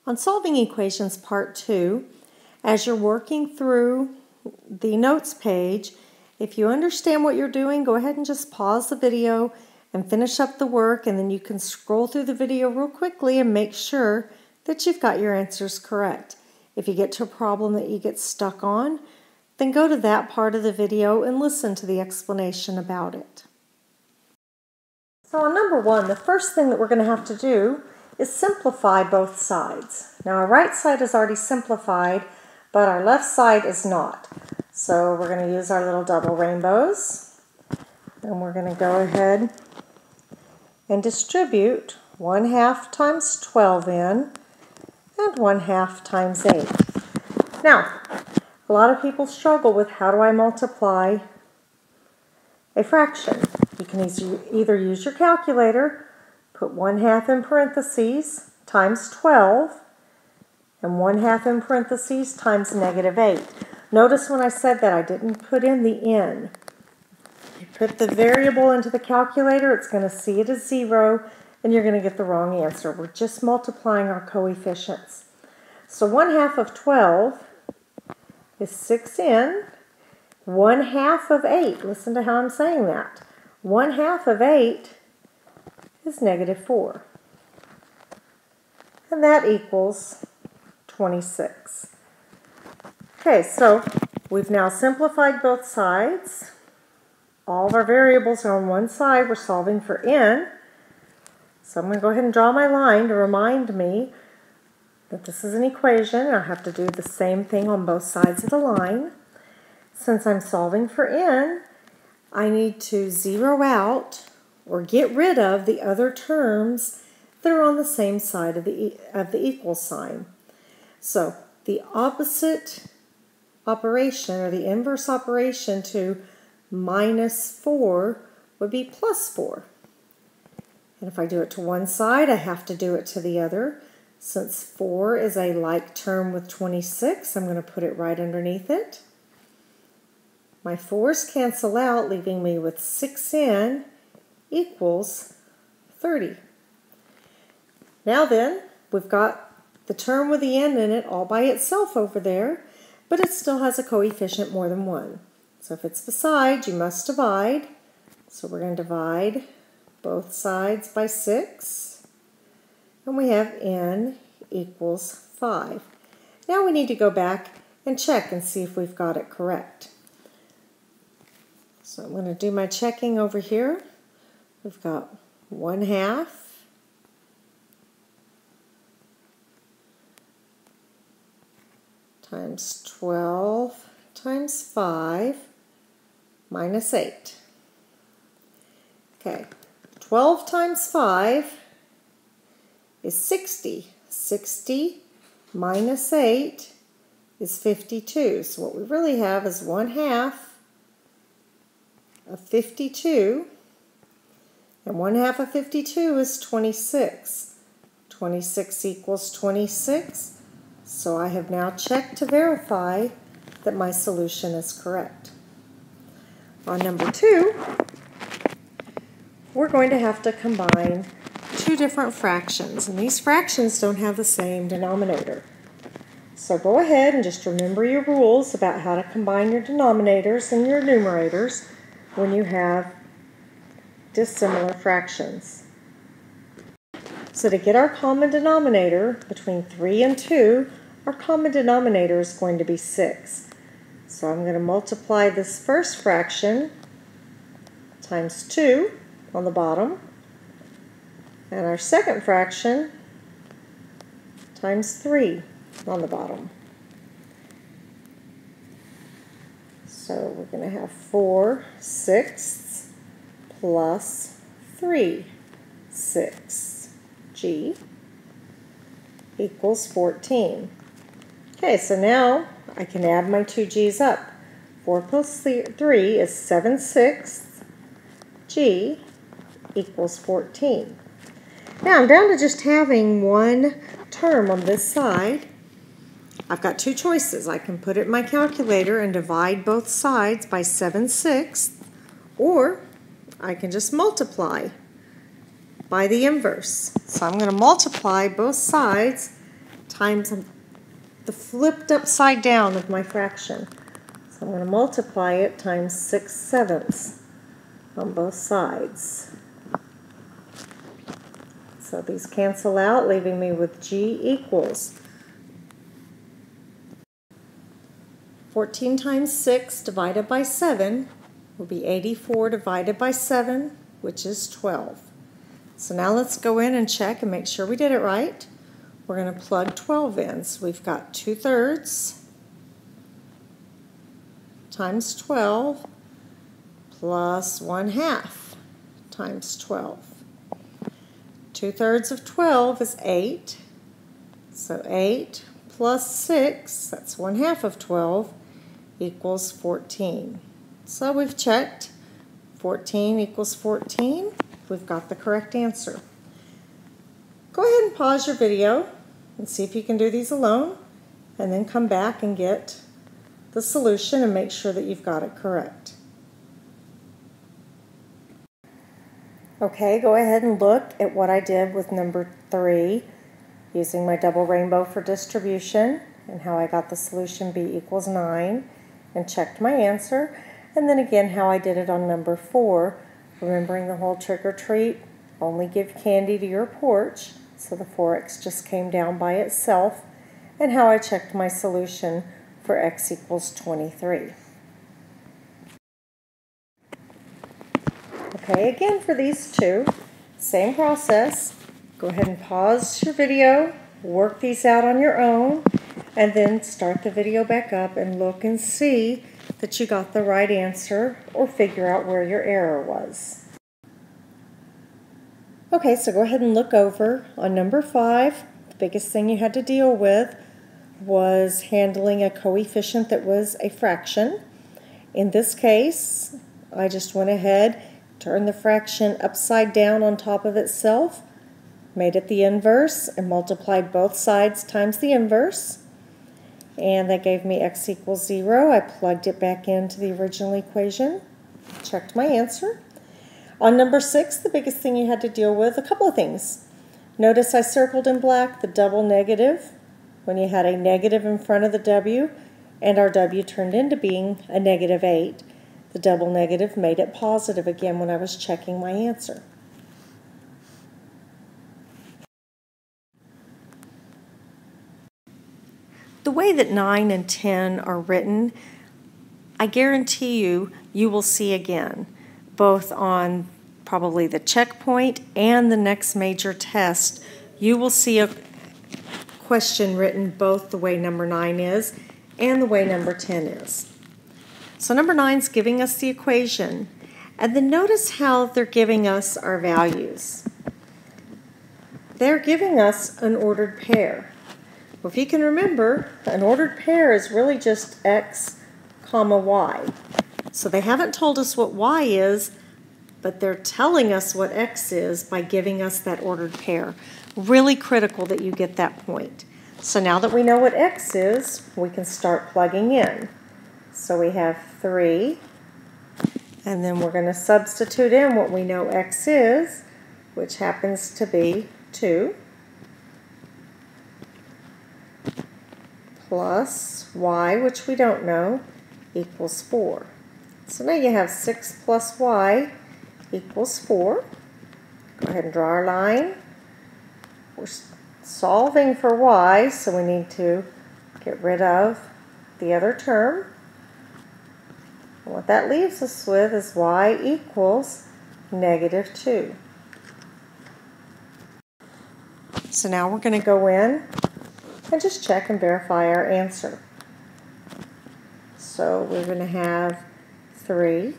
On solving equations part 2, as you're working through the notes page, if you understand what you're doing, go ahead and just pause the video and finish up the work, and then you can scroll through the video real quickly and make sure that you've got your answers correct. If you get to a problem that you get stuck on, then go to that part of the video and listen to the explanation about it. So on number 1, the first thing that we're going to have to do is simplify both sides. Now our right side is already simplified, but our left side is not. So we're going to use our little double rainbows, and we're going to go ahead and distribute 1/2 times 12 in and 1/2 times 8. Now, a lot of people struggle with how do I multiply a fraction. You can either use your calculator, put 1/2 in parentheses times 12, and 1/2 in parentheses times -8. Notice when I said that I didn't put in the n. You put the variable into the calculator, it's going to see it as 0, and you're going to get the wrong answer. We're just multiplying our coefficients. So 1/2 of 12 is 6n. 1/2 of 8, listen to how I'm saying that. 1/2 of 8 is -4. And that equals 26. Okay, so we've now simplified both sides. All of our variables are on one side. We're solving for n. So I'm going to go ahead and draw my line to remind me that this is an equation. I have to do the same thing on both sides of the line. Since I'm solving for n, I need to zero out or get rid of the other terms that are on the same side of the equal sign. So the opposite operation, or the inverse operation to -4 would be +4. And if I do it to one side, I have to do it to the other. Since 4 is a like term with 26, I'm going to put it right underneath it. My 4's cancel out, leaving me with 6n equals 30. Now then, we've got the term with the n in it all by itself over there, but it still has a coefficient more than 1. So if it's beside, you must divide. So we're going to divide both sides by 6, and we have n equals 5. Now we need to go back and check and see if we've got it correct. So I'm going to do my checking over here. We've got 1/2 times 12 times 5 minus 8. Okay, 12 times 5 is 60. 60 minus 8 is 52. So what we really have is 1/2 of 52, and 1/2 of 52 is 26. 26 equals 26. So I have now checked to verify that my solution is correct. On number 2, we're going to have to combine two different fractions, and these fractions don't have the same denominator. So go ahead and just remember your rules about how to combine your denominators and your numerators when you have dissimilar fractions. So to get our common denominator between 3 and 2, our common denominator is going to be 6. So I'm going to multiply this first fraction times 2 on the bottom, and our second fraction times 3 on the bottom. So we're going to have 4/6 plus 3/6. G equals 14. Okay, so now I can add my two G's up. 4 plus 3 is 7/6. G equals 14. Now I'm down to just having one term on this side. I've got two choices. I can put it in my calculator and divide both sides by 7/6, or I can just multiply by the inverse. So I'm going to multiply both sides times the flipped upside down of my fraction. So I'm going to multiply it times 6/7 on both sides. So these cancel out, leaving me with G equals 14 times 6 divided by 7 will be 84 divided by 7, which is 12. So now let's go in and check and make sure we did it right. We're going to plug 12 in. So we've got 2/3 times 12 plus 1/2 times 12. 2/3 of 12 is 8. So 8 plus 6, that's 1/2 of 12, equals 14. So we've checked 14 equals 14. We've got the correct answer. Go ahead and pause your video and see if you can do these alone, and then come back and get the solution and make sure that you've got it correct. Okay, go ahead and look at what I did with number 3 using my double rainbow for distribution and how I got the solution B equals 9 and checked my answer, and then again how I did it on number 4, remembering the whole trick or treat, only give candy to your porch, so the 4x just came down by itself, and how I checked my solution for x equals 23. Okay, again for these two, same process. Go ahead and pause your video, work these out on your own, and then start the video back up and look and see that you got the right answer or figure out where your error was. Okay, so go ahead and look over on number 5. The biggest thing you had to deal with was handling a coefficient that was a fraction. In this case, I just went ahead, turned the fraction upside down on top of itself, made it the inverse, and multiplied both sides times the inverse. And that gave me x equals 0. I plugged it back into the original equation, checked my answer. On number 6, the biggest thing you had to deal with, a couple of things. Notice I circled in black the double negative when you had a negative in front of the w, and our w turned into being a -8. The double negative made it positive again when I was checking my answer. The way that 9 and 10 are written, I guarantee you will see again, both on probably the checkpoint and the next major test. You will see a question written both the way number 9 is and the way number 10 is. So number 9 is giving us the equation, and then notice how they're giving us our values. They're giving us an ordered pair. Well, if you can remember, an ordered pair is really just x, comma, y. So they haven't told us what y is, but they're telling us what x is by giving us that ordered pair. Really critical that you get that point. So now that we know what x is, we can start plugging in. So we have 3, and then we're going to substitute in what we know x is, which happens to be 2. Plus y, which we don't know, equals 4. So now you have 6 plus y equals 4. Go ahead and draw our line. We're solving for y, so we need to get rid of the other term. And what that leaves us with is y equals -2. So now we're going to go in and just check and verify our answer. So we're going to have 3.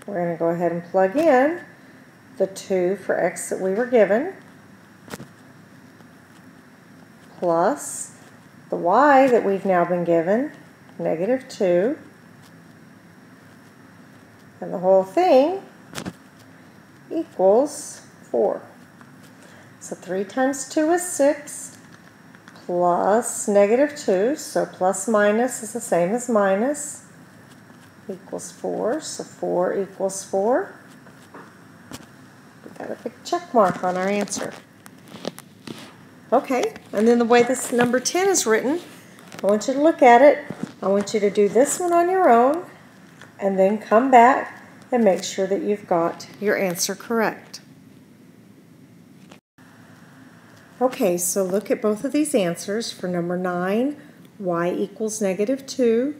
We're going to go ahead and plug in the 2 for x that we were given, plus the y that we've now been given, -2, and the whole thing equals 4. So 3 times 2 is 6. Plus -2, so plus minus is the same as minus, equals 4, so 4 equals 4. We got a big check mark on our answer. Okay, and then the way this number 10 is written, I want you to look at it. I want you to do this one on your own and then come back and make sure that you've got your answer correct. Okay, so look at both of these answers. For number 9, y equals -2,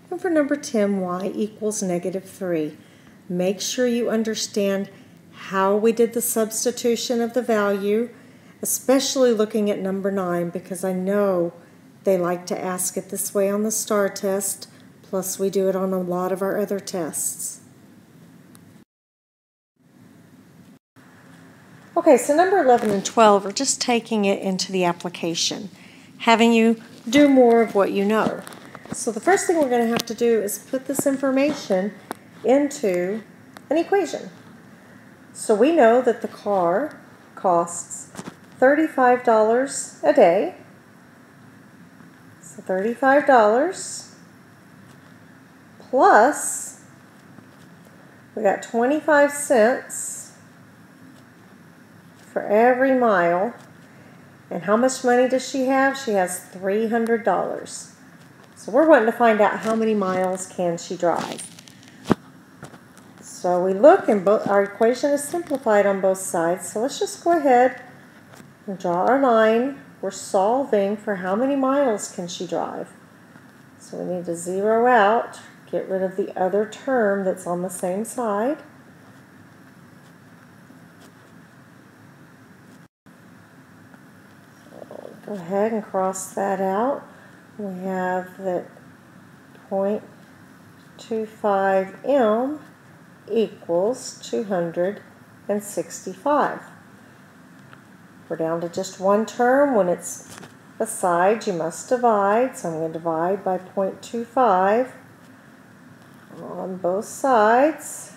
and for number 10, y equals -3. Make sure you understand how we did the substitution of the value, especially looking at number 9, because I know they like to ask it this way on the STAR test, plus we do it on a lot of our other tests. Okay, so number 11 and 12 are just taking it into the application, having you do more of what you know. So the first thing we're going to have to do is put this information into an equation. So we know that the car costs $35 a day. So $35 plus we got 25 cents for every mile. And how much money does she have? She has $300. So we're wanting to find out how many miles can she drive. So we look, and our equation is simplified on both sides. So let's just go ahead and draw our line. We're solving for how many miles can she drive. So we need to zero out, get rid of the other term that's on the same side. So go ahead and cross that out. We have that 0.25 m equals 265. We're down to just one term. When it's beside, you must divide. So I'm going to divide by 0.25 on both sides.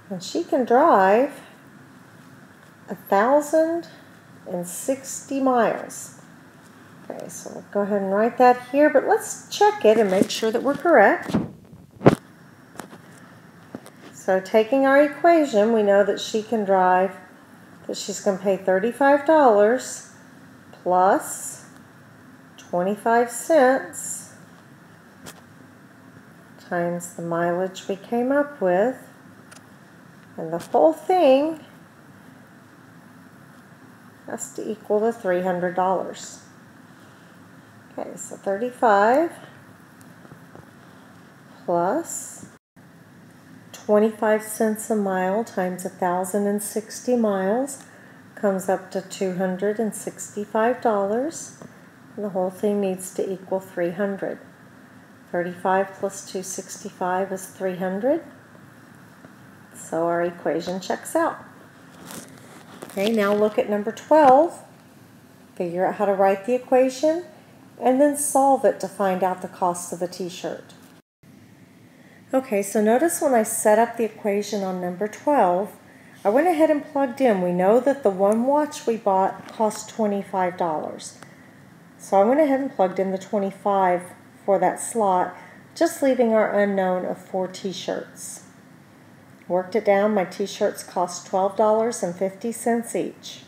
And she can drive 1,060 miles. Okay, so we'll go ahead and write that here, but let's check it and make sure that we're correct. So taking our equation, we know that she can drive, that she's going to pay $35 plus 25 cents times the mileage we came up with, and the whole thing has to equal to $300. Okay, so 35 plus 25 cents a mile times 1,060 miles comes up to $265. And the whole thing needs to equal 300. 35 plus 265 is 300. So our equation checks out. Okay, now look at number 12. Figure out how to write the equation and then solve it to find out the cost of the t-shirt. Okay, so notice when I set up the equation on number 12, I went ahead and plugged in. We know that the one watch we bought cost $25. So I went ahead and plugged in the 25 for that slot, just leaving our unknown of 4 t-shirts. Worked it down. My t-shirts cost $12.50 each.